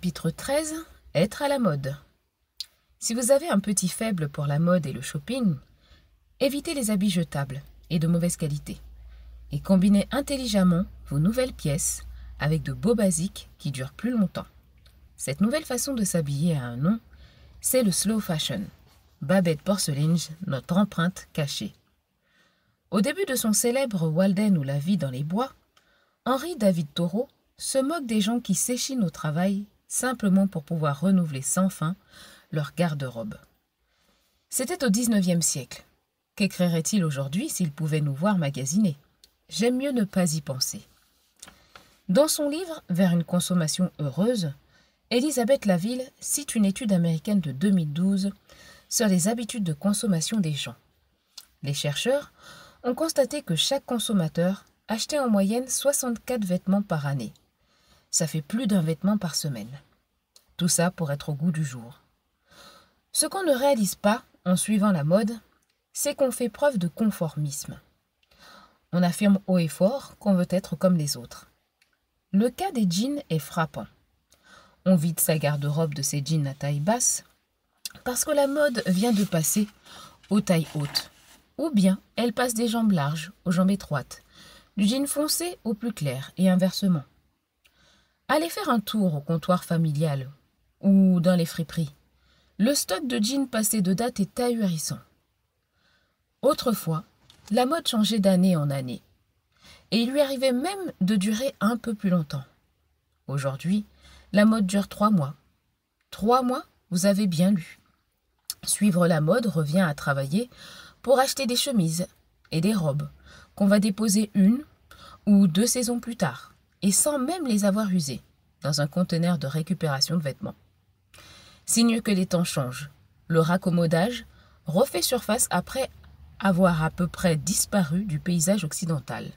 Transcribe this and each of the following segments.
Chapitre 13. Être à la mode. Si vous avez un petit faible pour la mode et le shopping, évitez les habits jetables et de mauvaise qualité et combinez intelligemment vos nouvelles pièces avec de beaux basiques qui durent plus longtemps. Cette nouvelle façon de s'habiller a un nom, c'est le slow fashion. Babette Porcelinge, notre empreinte cachée. Au début de son célèbre Walden ou la vie dans les bois, Henri David Thoreau se moque des gens qui s'échinent au travail simplement pour pouvoir renouveler sans fin leur garde-robe. C'était au XIXe siècle. Qu'écrirait-il aujourd'hui s'il pouvait nous voir magasiner? J'aime mieux ne pas y penser. Dans son livre « Vers une consommation heureuse », Elisabeth Laville cite une étude américaine de 2012 sur les habitudes de consommation des gens. Les chercheurs ont constaté que chaque consommateur achetait en moyenne 64 vêtements par année. Ça fait plus d'un vêtement par semaine. Tout ça pour être au goût du jour. Ce qu'on ne réalise pas en suivant la mode, c'est qu'on fait preuve de conformisme. On affirme haut et fort qu'on veut être comme les autres. Le cas des jeans est frappant. On vide sa garde-robe de ses jeans à taille basse parce que la mode vient de passer aux tailles hautes. Ou bien elle passe des jambes larges aux jambes étroites, du jean foncé au plus clair et inversement. Allez faire un tour au comptoir familial ou dans les friperies. Le stock de jeans passés de date est ahurissant. Autrefois, la mode changeait d'année en année. Et il lui arrivait même de durer un peu plus longtemps. Aujourd'hui, la mode dure 3 mois. 3 mois, vous avez bien lu. Suivre la mode revient à travailler pour acheter des chemises et des robes qu'on va déposer 1 ou 2 saisons plus tard, et sans même les avoir usées, dans un conteneur de récupération de vêtements. Signe que les temps changent. Le raccommodage refait surface après avoir à peu près disparu du paysage occidental.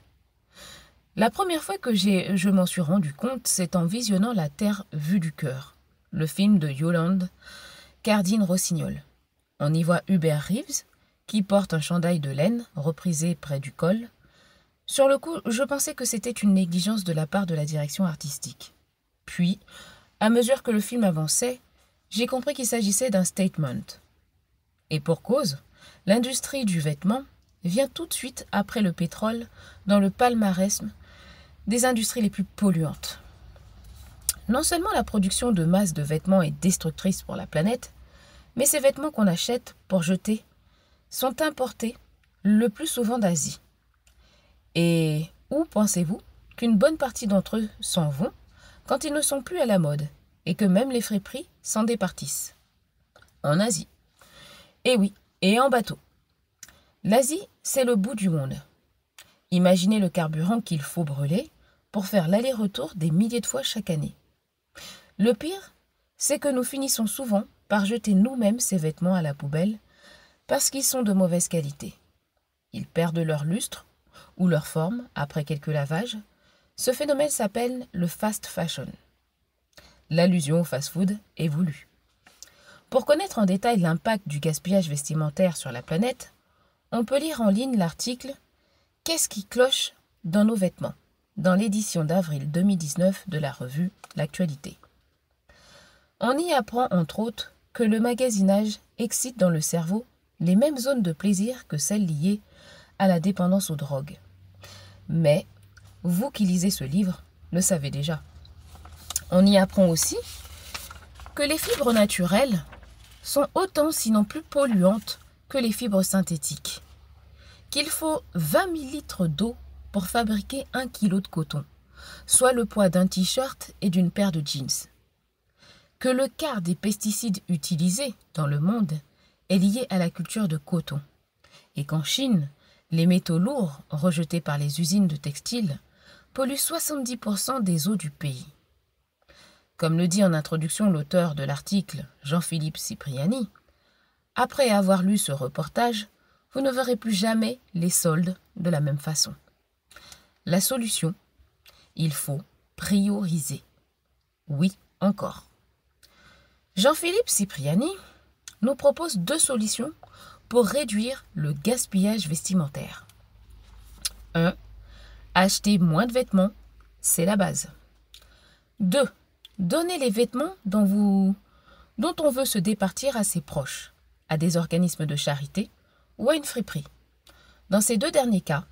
La première fois que je m'en suis rendu compte, c'est en visionnant La Terre vue du cœur, le film de Yolande Cardine-Rossignol. On y voit Hubert Reeves, qui porte un chandail de laine reprisé près du col. Sur le coup, je pensais que c'était une négligence de la part de la direction artistique. Puis, à mesure que le film avançait, j'ai compris qu'il s'agissait d'un statement. Et pour cause, l'industrie du vêtement vient tout de suite après le pétrole dans le palmarès des industries les plus polluantes. Non seulement la production de masse de vêtements est destructrice pour la planète, mais ces vêtements qu'on achète pour jeter sont importés le plus souvent d'Asie. Et où pensez-vous qu'une bonne partie d'entre eux s'en vont quand ils ne sont plus à la mode et que même les friperies s'en départissent? En Asie. Et oui, et en bateau. L'Asie, c'est le bout du monde. Imaginez le carburant qu'il faut brûler pour faire l'aller-retour des milliers de fois chaque année. Le pire, c'est que nous finissons souvent par jeter nous-mêmes ces vêtements à la poubelle parce qu'ils sont de mauvaise qualité. Ils perdent leur lustre ou leur forme après quelques lavages. Ce phénomène s'appelle le fast fashion. L'allusion au fast-food est voulue. Pour connaître en détail l'impact du gaspillage vestimentaire sur la planète, on peut lire en ligne l'article « Qu'est-ce qui cloche dans nos vêtements ?» dans l'édition d'avril 2019 de la revue L'Actualité. On y apprend entre autres que le magasinage excite dans le cerveau les mêmes zones de plaisir que celles liées à la dépendance aux drogues. Mais, vous qui lisez ce livre le savez déjà. On y apprend aussi que les fibres naturelles sont autant sinon plus polluantes que les fibres synthétiques, qu'il faut 20 000 litres d'eau pour fabriquer 1 kg de coton, soit le poids d'un t-shirt et d'une paire de jeans, que le quart des pesticides utilisés dans le monde est lié à la culture de coton, et qu'en Chine, les métaux lourds rejetés par les usines de textiles polluent 70% des eaux du pays. Comme le dit en introduction l'auteur de l'article, Jean-Philippe Cipriani, après avoir lu ce reportage, vous ne verrez plus jamais les soldes de la même façon. La solution, il faut prioriser. Oui, encore. Jean-Philippe Cipriani nous propose 2 solutions pour réduire le gaspillage vestimentaire. 1. Acheter moins de vêtements, c'est la base. 2. Donnez les vêtements dont on veut se départir à ses proches, à des organismes de charité ou à une friperie. Dans ces deux derniers cas,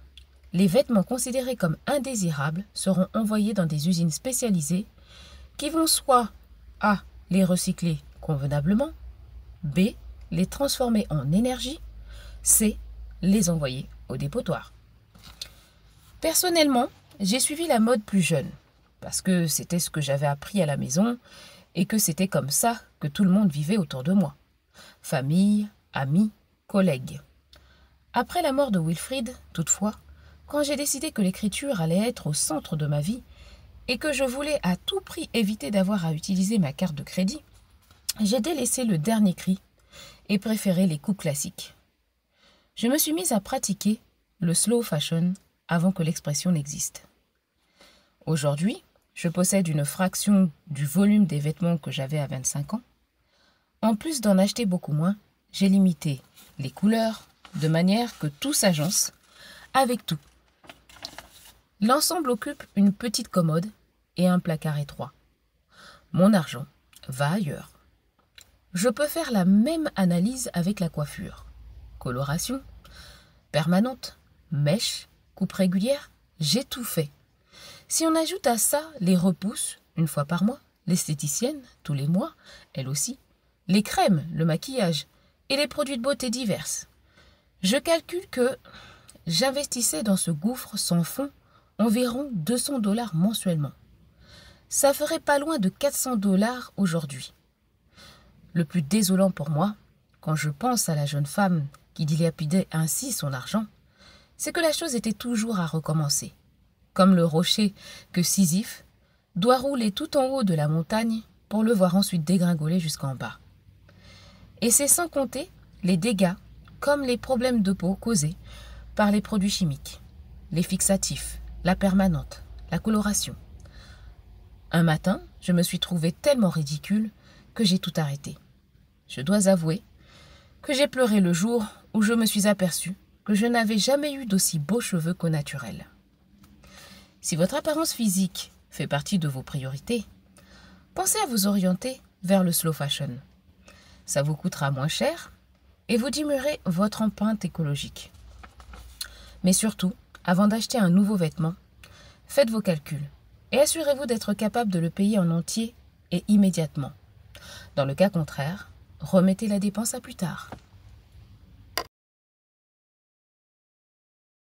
les vêtements considérés comme indésirables seront envoyés dans des usines spécialisées qui vont soit A. les recycler convenablement, B. les transformer en énergie, C. les envoyer au dépotoir. Personnellement, j'ai suivi la mode plus jeune, parce que c'était ce que j'avais appris à la maison et que c'était comme ça que tout le monde vivait autour de moi. Famille, amis, collègues. Après la mort de Wilfrid, toutefois, quand j'ai décidé que l'écriture allait être au centre de ma vie et que je voulais à tout prix éviter d'avoir à utiliser ma carte de crédit, j'ai délaissé le dernier cri et préféré les coupes classiques. Je me suis mise à pratiquer le slow fashion avant que l'expression n'existe. Aujourd'hui, je possède une fraction du volume des vêtements que j'avais à 25 ans. En plus d'en acheter beaucoup moins, j'ai limité les couleurs de manière que tout s'agence avec tout. L'ensemble occupe une petite commode et un placard étroit. Mon argent va ailleurs. Je peux faire la même analyse avec la coiffure. Coloration, permanente, mèche, coupe régulière, j'ai tout fait. Si on ajoute à ça les repousses, une fois par mois, l'esthéticienne, tous les mois, elle aussi, les crèmes, le maquillage et les produits de beauté divers, je calcule que j'investissais dans ce gouffre sans fond environ 200 $ mensuellement. Ça ferait pas loin de 400 $ aujourd'hui. Le plus désolant pour moi, quand je pense à la jeune femme qui dilapidait ainsi son argent, c'est que la chose était toujours à recommencer. Comme le rocher que Sisyphe doit rouler tout en haut de la montagne pour le voir ensuite dégringoler jusqu'en bas. Et c'est sans compter les dégâts comme les problèmes de peau causés par les produits chimiques, les fixatifs, la permanente, la coloration. Un matin, je me suis trouvée tellement ridicule que j'ai tout arrêté. Je dois avouer que j'ai pleuré le jour où je me suis aperçue que je n'avais jamais eu d'aussi beaux cheveux qu'au naturel. Si votre apparence physique fait partie de vos priorités, pensez à vous orienter vers le slow fashion. Ça vous coûtera moins cher et vous diminuerez votre empreinte écologique. Mais surtout, avant d'acheter un nouveau vêtement, faites vos calculs et assurez-vous d'être capable de le payer en entier et immédiatement. Dans le cas contraire, remettez la dépense à plus tard.